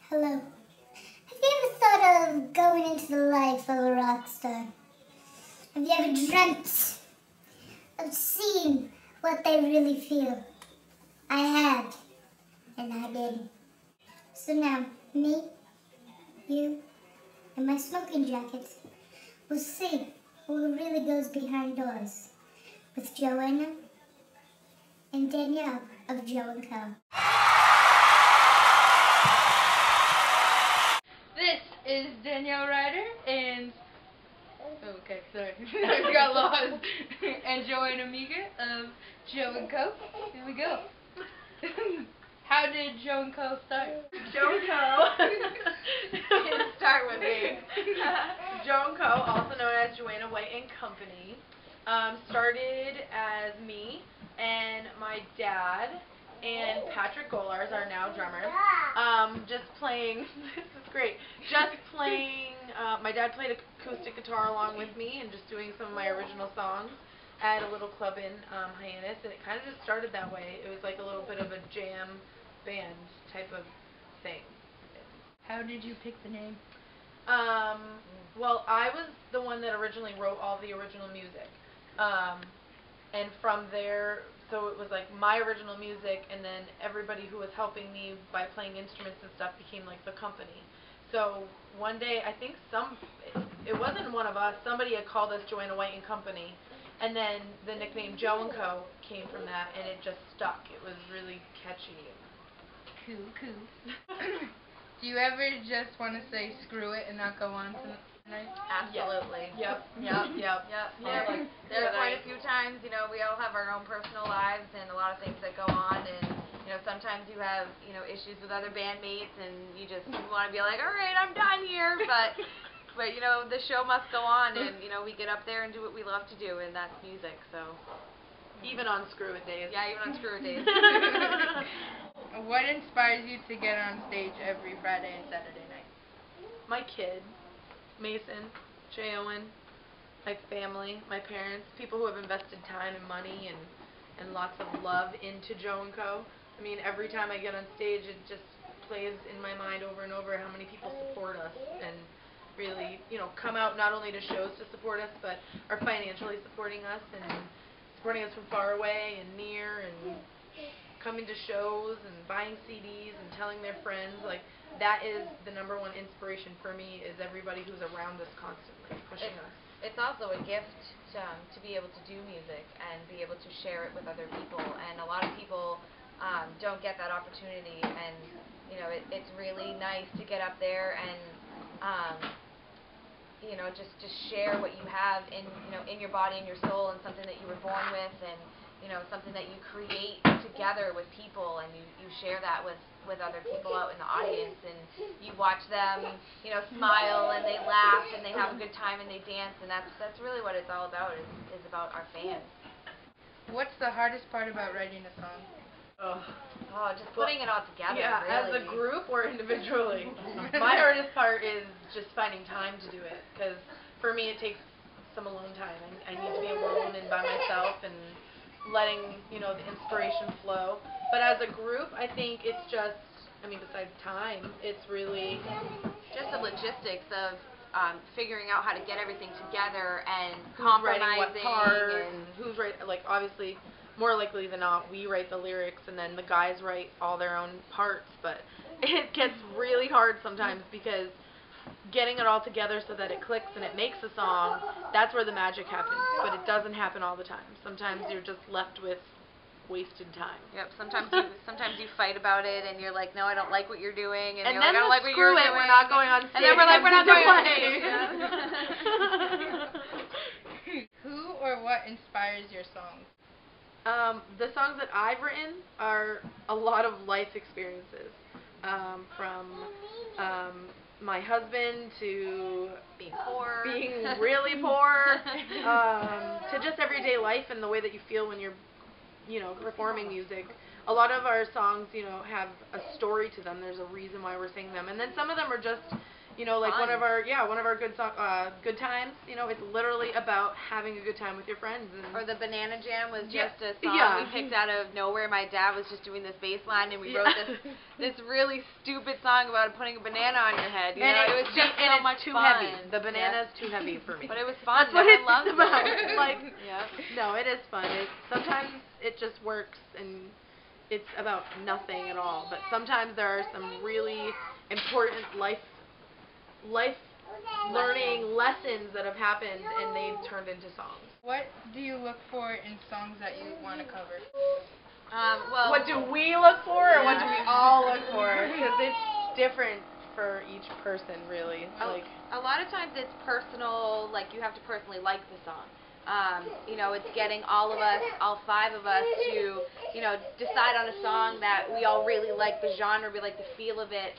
Hello. Have you ever thought of going into the life of a rock star? Have you ever dreamt of seeing what they really feel? I have, and I did. So now, me, you, and my smoking jackets will see what really goes behind doors with Joanna and Danielle of Joe & Co. This is Danielle Ryder and okay, sorry, I got lost. And Joanna Amiga of Joe & Co. Here we go. How did Joe & Co. start? Joe & Co. Didn't start with me. Joe & Co., also known as Joanna White and Company, started as me and my dad and Patrick Golars, our now drummer, just playing, this is great, just playing, my dad played acoustic guitar along with me and just doing some of my original songs at a little club in Hyannis, and it kind of just started that way. It was like a little bit of a jam band type of thing. How did you pick the name? Well, I was the one that originally wrote all the original music, and from there, so it was like my original music, and then everybody who was helping me by playing instruments and stuff became like the company. So one day, I think it wasn't one of us, somebody had called us Joanna White and Company, and then the nickname Joe & Co. came from that, and it just stuck. It was really catchy. Cool. Do you ever just want to say screw it and not go on tonight? Absolutely. Yep. There are quite a few times, you know, we all have our own personal lives and a lot of things that go on, and you know, sometimes you have, you know, issues with other bandmates and you want to be like, all right, I'm done here, but you know, the show must go on, and you know, we get up there and do what we love to do, and that's music. So Even on screw it days. yeah, even on screw it days. What inspires you to get on stage every Friday and Saturday night? My kid, Mason, Jay Owen, my family, my parents, people who have invested time and money and lots of love into Joe & Co. I mean, every time I get on stage, it just plays in my mind over and over how many people support us and really, you know, come out not only to shows to support us, but are financially supporting us and supporting us from far away and near, and coming to shows and buying CDs and telling their friends. Like, that is the #1 inspiration for me, is everybody who's around us constantly pushing us. It's also a gift to be able to do music and be able to share it with other people, and a lot of people don't get that opportunity, and you know, it's really nice to get up there and you know, just share what you have in, you know, in your body and your soul, and something that you were born with, and you know, something that you create together with people, and you share that with other people out in the audience, and you watch them, you know, smile and they laugh and they have a good time and they dance, and that's really what it's all about, is about our fans. What's the hardest part about writing a song? Just putting it all together. Yeah, really. as a group or individually. My hardest part is just finding time to do it, because for me it takes some alone time. I need to be alone and by myself and letting, you know, the inspiration flow. But as a group, I think it's just, I mean, besides time, it's really just the logistics of figuring out how to get everything together and who's writing what compromising part and who's writing. Like, obviously, more likely than not, we write the lyrics and then the guys write all their own parts. But it gets really hard sometimes, because getting it all together so that it clicks and it makes a song, that's where the magic happens. But it doesn't happen all the time. Sometimes you're just left with wasted time. Yep. Sometimes you fight about it, and you're like, no, I don't like what you're doing, and then you're like, I don't like what you're doing. We're not going on stage. And then we're like, we're not going on stage. Who or what inspires your songs? The songs that I've written are a lot of life experiences, from my husband to being poor, being really poor, to just everyday life and the way that you feel when you're, you know, performing music. A lot of our songs, you know, have a story to them. There's a reason why we're singing them, and then some of them are just, You know, like Fun. one of our good good times. You know, it's literally about having a good time with your friends. And Or the Banana Jam was Yeah. just a song Yeah. we picked out of nowhere. My dad was just doing this bass line, and we wrote this really stupid song about putting a banana on your head. You know, it was just and so it's much too fun. heavy. The banana is too heavy for me. But it was fun. That's what No it's one loves about. it. Like, yeah. no, it is fun. Sometimes it just works, and it's about nothing at all. But sometimes there are some really important life learning lessons that have happened, and they've turned into songs. What do you look for in songs that you want to cover? Well, What do we look for, or what do we all look for? Because it's different for each person, really. Like, a lot of times it's personal, like you have to personally like the song. You know, it's getting all of us, all 5 of us to, you know, decide on a song that we all really like the genre, we like the feel of it.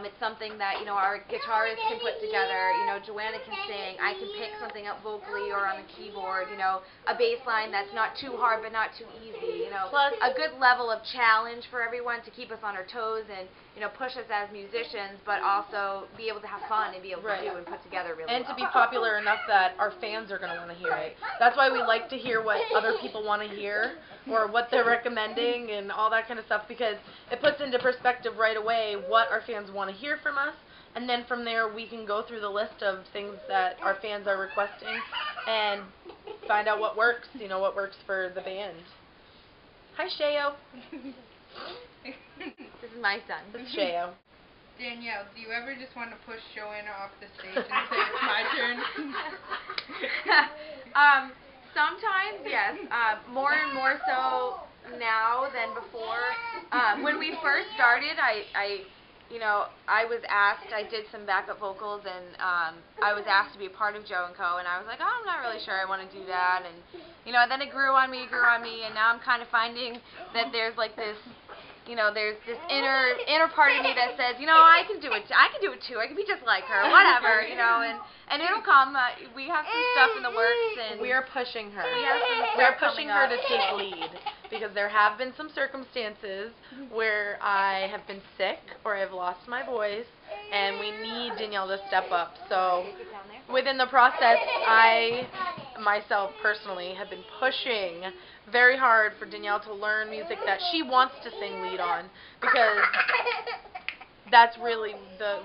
It's something that, you know, our guitarist can put together, you know, Joanna can sing, I can pick something up vocally or on the keyboard, you know, a bass line that's not too hard but not too easy, you know, Plus, a good level of challenge for everyone to keep us on our toes and, you know, push us as musicians, but also be able to have fun and be able to do and put together really and well. to be popular enough that our fans are going to want to hear it. That's why we like to hear what other people want to hear, or what they're recommending and all that kind of stuff, because it puts into perspective right away what our fans want to hear from us, and then from there we can go through the list of things that our fans are requesting and find out what works, you know, what works for the band. Hi, Shayo. This is my son. This is Shayo. Danielle, do you ever just want to push Joanna off the stage and say it's my turn? Sometimes, yes. More and more so now than before. When we first started, you know, I was asked, I did some backup vocals, and I was asked to be a part of Joe & Co., and I was like, oh, I'm not really sure I want to do that, and, you know, then it grew on me, and now I'm kind of finding that there's like this, you know, there's this inner part of me that says, you know, I can do it too, I can be just like her, whatever, you know, and it'll come. We have some stuff in the works, and We are pushing her. we have some We're stuff pushing coming her up. to take lead, because there have been some circumstances where I have been sick or I've lost my voice, and we need Danielle to step up. So within the process, I myself personally have been pushing very hard for Danielle to learn music that she wants to sing lead on, because that's really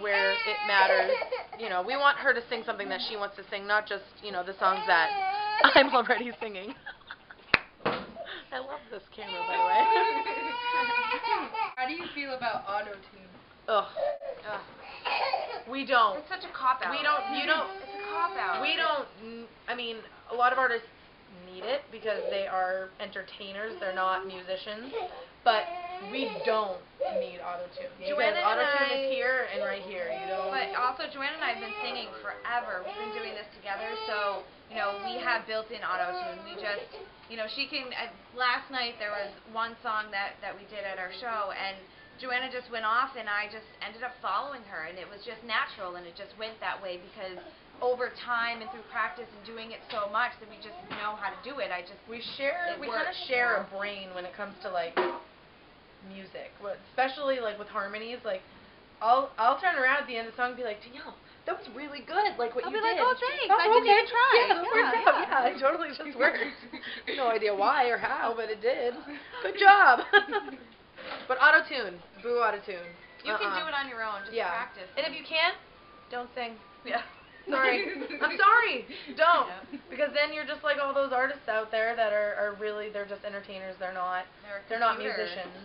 where it matters. You know, we want her to sing something that she wants to sing, not just, you know, the songs that I'm already singing. I love this camera, by the way. How do you feel about auto-tune? Ugh. We don't. It's such a cop-out. We don't. You don't. It's a cop-out. We don't. I mean, a lot of artists need it because they are entertainers. They're not musicians. But we don't need auto-tune. Because Joanna and auto-tune I- is here and right here. You don't. But also, Joanna and I have been singing forever. We've been doing this together, so, you know, we have built-in auto-tune. We just, you know, she can, last night there was one song that we did at our show, and Joanna just went off, and I just ended up following her, and it was just natural, and it just went that way because over time and through practice and doing it so much that we just know how to do it. We it kind of works, share you know? a brain when it comes to like music, especially like with harmonies. Like I'll turn around at the end of the song and be like, Danielle, that was really good. Like what I'll you be like, did. oh, thanks. I didn't even try. Yeah, that worked out. Yeah. Yeah, it totally just worked. No idea why or how, but it did. Good job. But auto-tune, boo auto-tune. You can do it on your own, just practice. And if you can't, don't sing. Yeah. Sorry. I'm sorry. Don't. Yeah. Because then you're just like all those artists out there that are really, they're just entertainers. They're not musicians.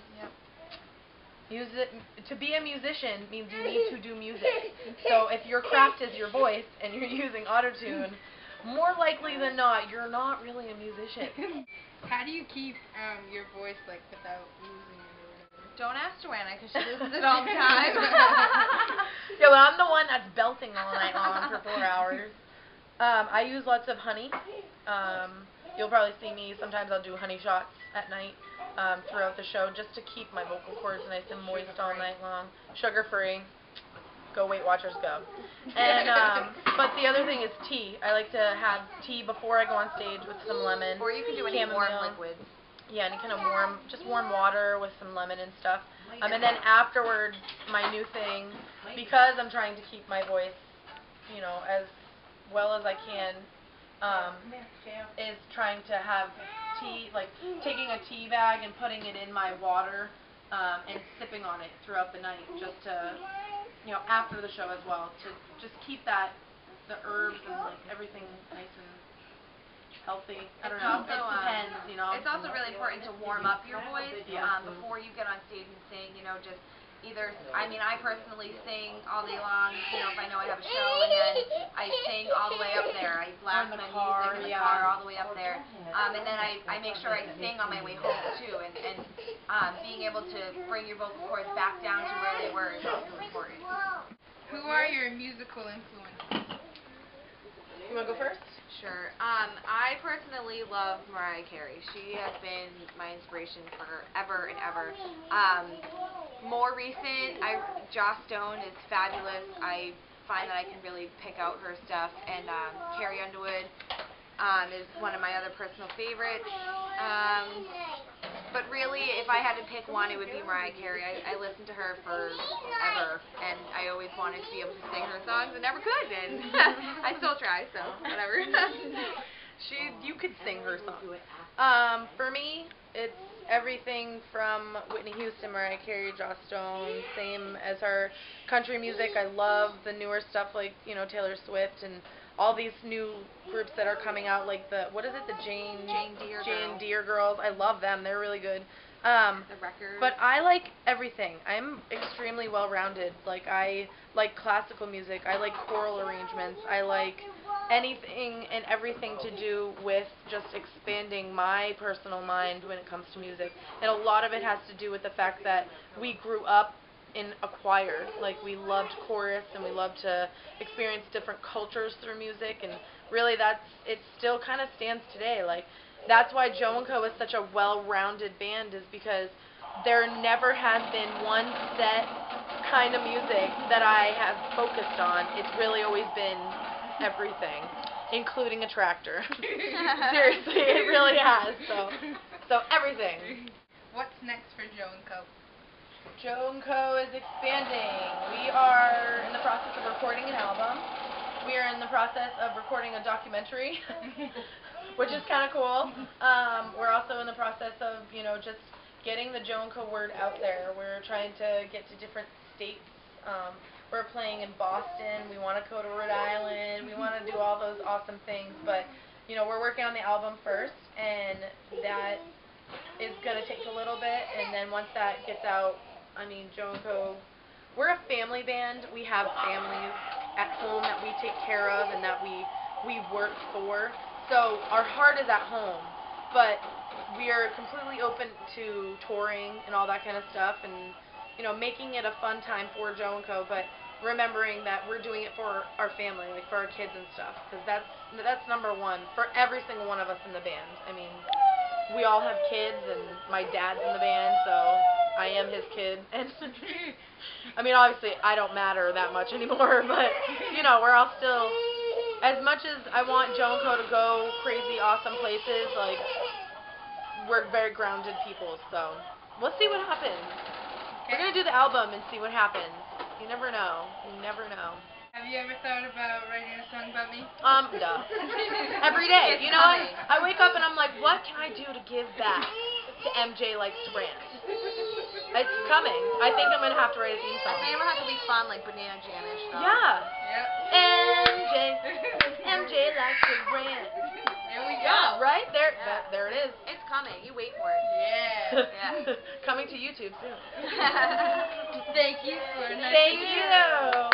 Yep. To be a musician means you need to do music. So if your craft is your voice and you're using autotune, more likely than not, you're not really a musician. How do you keep your voice like without losing it or whatever? Don't ask Joanna because she loses it all the time. Yeah, well, I'm the one that's belting all night long for 4 hours. I use lots of honey. You'll probably see me, sometimes I'll do honey shots at night throughout the show just to keep my vocal cords nice and moist all night long. Sugar-free. Go Weight Watchers, go. And but the other thing is tea. I like to have tea before I go on stage with some lemon. Or you can do any warm chamomile. liquids. Yeah, any kind of warm water with some lemon and stuff. And then afterwards, my new thing, because I'm trying to keep my voice you know, as well as I can, is trying to have tea, like taking a tea bag and putting it in my water and sipping on it throughout the night, just to, you know, after the show as well, to just keep that, the herbs and like everything nice and healthy. I don't know. Also, it depends, you know. It's also really important to warm up your voice Yeah. before you get on stage and sing. You know, just either. I mean, I personally sing all day long. You know, if I know I have a show, and then I sing all the way up there. I blast my music in the car all the way up there, and then I make sure I sing on my way home too. And being able to bring your vocal cords back down to where they were is also important. Who are your musical influences? You want to go first? Sure. I personally love Mariah Carey. She has been my inspiration forever and ever. More recent, Joss Stone is fabulous. I find that I can really pick out her stuff, and Carrie Underwood is one of my other personal favorites. But really, if I had to pick one, it would be Mariah Carey. I listened to her forever, and I always wanted to be able to sing her songs and never could, and I still try, so whatever. You could sing her song. For me, it's everything from Whitney Houston, Mariah Carey, Joss Stone, same as her country music. I love the newer stuff like, you know, Taylor Swift and all these new groups that are coming out, like the Jane Deere Girls. I love them. They're really good. The record. But I like everything. I'm extremely well-rounded. Like, I like classical music. I like choral arrangements. I like anything and everything to do with just expanding my personal mind when it comes to music. And a lot of it has to do with the fact that we grew up in a choir. Like, we loved chorus and we loved to experience different cultures through music, and really it still kind of stands today. Like, that's why Joe & Co is such a well-rounded band, is because there never has been one set kind of music that I have focused on. It's really always been everything, including a tractor. Seriously, it really has. So everything. What's next for Joe & Co? Joe & Co is expanding. We are in the process of recording an album. We are in the process of recording a documentary, which is kind of cool. We're also in the process of, you know, just getting the Joe & Co word out there. We're trying to get to different states. We're playing in Boston. We want to go to Rhode Island. We want to do all those awesome things. But, you know, we're working on the album first, and that is going to take a little bit. And then once that gets out, I mean, Joe & Co, we're a family band. We have families at home that we take care of and that we work for. So our heart is at home, but we are completely open to touring and all that kind of stuff, and, you know, making it a fun time for Joe & Co, but remembering that we're doing it for our family, like for our kids and stuff, because that's number one for every single one of us in the band. I mean, we all have kids, and my dad's in the band, so I am his kid, and I mean, obviously, I don't matter that much anymore, but, you know, we're all still, as much as I want Joe & Co to go crazy, awesome places, like, we're very grounded people, so we'll see what happens. We're going to do the album and see what happens. You never know. You never know. Have you ever thought about writing a song about me? Duh. Every day. You know, I wake up and I'm like, what can I do to give back to MJ Likes to Rant? It's coming. I think I'm going to have to write a theme song. I think it would have to be fun, like Banana Jam-ish. Yeah. Yep. MJ Likes to Rant. There we go. Yeah, right? There, Yeah. there it is. It's coming. You wait for it. Yeah. Yeah. Coming to YouTube soon. Thank you for a nice Thank you.